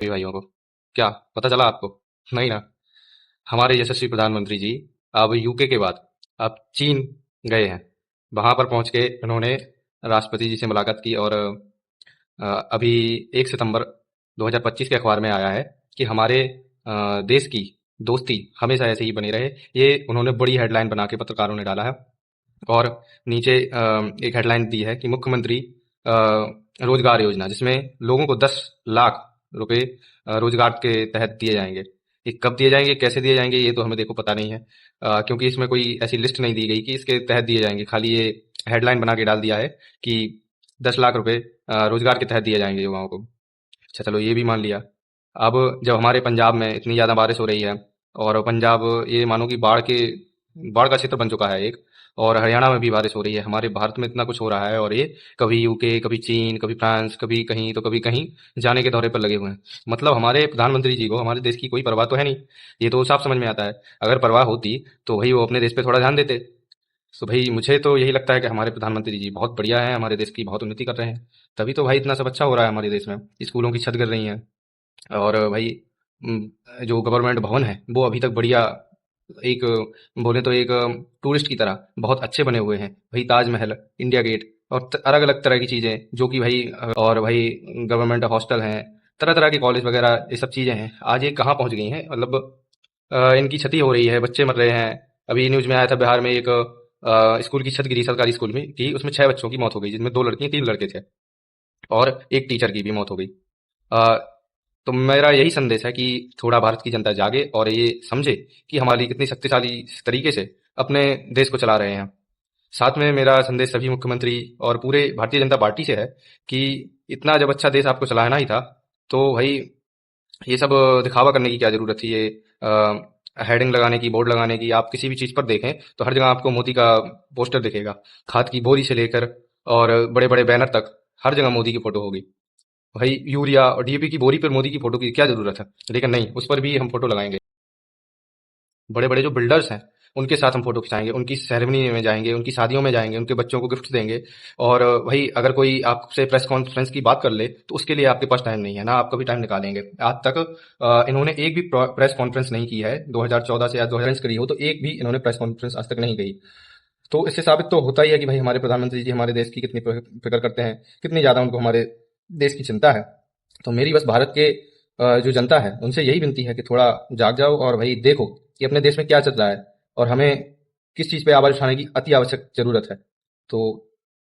सभी भाइयों को क्या पता चला आपको? नहीं ना। हमारे यशस्वी प्रधानमंत्री जी अब यूके के बाद अब चीन गए हैं। वहां पर पहुंच के उन्होंने राष्ट्रपति जी से मुलाकात की और अभी 1 सितंबर 2025 के अखबार में आया है कि हमारे देश की दोस्ती हमेशा ऐसे ही बनी रहे। ये उन्होंने बड़ी हेडलाइन बना के पत्रकारों ने डाला है। और नीचे एक हेडलाइन दी है कि मुख्यमंत्री अ, रोजगार योजना, जिसमें लोगों को 10 लाख रुपए रोजगार के तहत दिए जाएंगे। ये कब दिए जाएंगे, कैसे दिए जाएंगे, ये तो हमें देखो पता नहीं है, क्योंकि इसमें कोई ऐसी लिस्ट नहीं दी गई कि इसके तहत दिए जाएंगे। खाली ये हेडलाइन बना के डाल दिया है कि 10 लाख रुपए रोजगार के तहत दिए जाएंगे युवाओं को। अच्छा चलो, ये भी मान लिया। अब जब हमारे पंजाब में इतनी ज़्यादा बारिश हो रही है और पंजाब ये मानो कि बाढ़ का क्षेत्र बन चुका है एक, और हरियाणा में भी बारिश हो रही है, हमारे भारत में इतना कुछ हो रहा है और ये कभी यूके, कभी चीन, कभी फ्रांस, कभी कहीं तो कभी कहीं जाने के दौरे पर लगे हुए हैं। मतलब हमारे प्रधानमंत्री जी को हमारे देश की कोई परवाह तो है नहीं। ये तो साफ समझ में आता है। अगर परवाह होती तो भाई वो अपने देश पे थोड़ा ध्यान देते। तो भाई मुझे तो यही लगता है कि हमारे प्रधानमंत्री जी बहुत बढ़िया हैं, हमारे देश की बहुत उन्नति कर रहे हैं। तभी तो भाई इतना सब अच्छा हो रहा है हमारे देश में। स्कूलों की छत गिर रही है और भाई उम, जो गवर्नमेंट भवन है वो अभी तक बढ़िया, एक बोले तो एक टूरिस्ट की तरह बहुत अच्छे बने हुए हैं। भाई ताजमहल, इंडिया गेट और अलग अलग तरह की चीजें जो कि भाई और भाई गवर्नमेंट हॉस्टल हैं, तरह तरह के कॉलेज वगैरह, ये सब चीजें हैं। आज ये कहाँ पहुंच गई हैं? मतलब इनकी क्षति हो रही है, बच्चे मर रहे हैं। अभी न्यूज में आया था बिहार में एक स्कूल की छत गिरी, सरकारी स्कूल में की, उसमें 6 बच्चों की मौत हो गई, जिसमें 2 लड़कियां 3 लड़के थे और एक टीचर की भी मौत हो गई। अ, तो मेरा यही संदेश है कि थोड़ा भारत की जनता जागे और ये समझे कि हमारी कितनी शक्तिशाली तरीके से अपने देश को चला रहे हैं। साथ में मेरा संदेश सभी मुख्यमंत्री और पूरे भारतीय जनता पार्टी से है कि इतना जब अच्छा देश आपको चलाना ही था तो भाई ये सब दिखावा करने की क्या जरूरत थी? ये हेडिंग लगाने की, बोर्ड लगाने की, आप किसी भी चीज पर देखें तो हर जगह आपको मोदी का पोस्टर दिखेगा। खाद की बोरी से लेकर और बड़े बड़े बैनर तक हर जगह मोदी की फोटो होगी। भाई यूरिया और डीएपी की बोरी पर मोदी की फोटो की क्या जरूरत है? लेकिन नहीं, उस पर भी हम फोटो लगाएंगे। बड़े बड़े जो बिल्डर्स हैं उनके साथ हम फोटो खिंचाएंगे, उनकी सेरेमनी में जाएंगे, उनकी शादियों में जाएंगे, उनके बच्चों को गिफ्ट देंगे। और भाई अगर कोई आपसे प्रेस कॉन्फ्रेंस की बात कर ले तो उसके लिए आपके पास टाइम नहीं है, ना आप कभी टाइम निकालेंगे। आज तक इन्होंने एक भी प्रेस कॉन्फ्रेंस नहीं की है। 2014 से या 2000 करी हो तो एक भी इन्होंने प्रेस कॉन्फ्रेंस आज तक नहीं गई। तो इससे साबित तो होता ही है कि भाई हमारे प्रधानमंत्री जी हमारे देश की कितनी फिक्र करते हैं, कितनी ज्यादा उनको हमारे देश की चिंता है। तो मेरी बस भारत के जो जनता है उनसे यही विनती है कि थोड़ा जाग जाओ और भाई देखो कि अपने देश में क्या चल रहा है और हमें किस चीज पे आवाज उठाने की अति आवश्यक जरूरत है। तो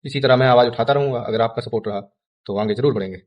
इसी तरह मैं आवाज उठाता रहूंगा। अगर आपका सपोर्ट रहा तो आगे जरूर बढ़ेंगे।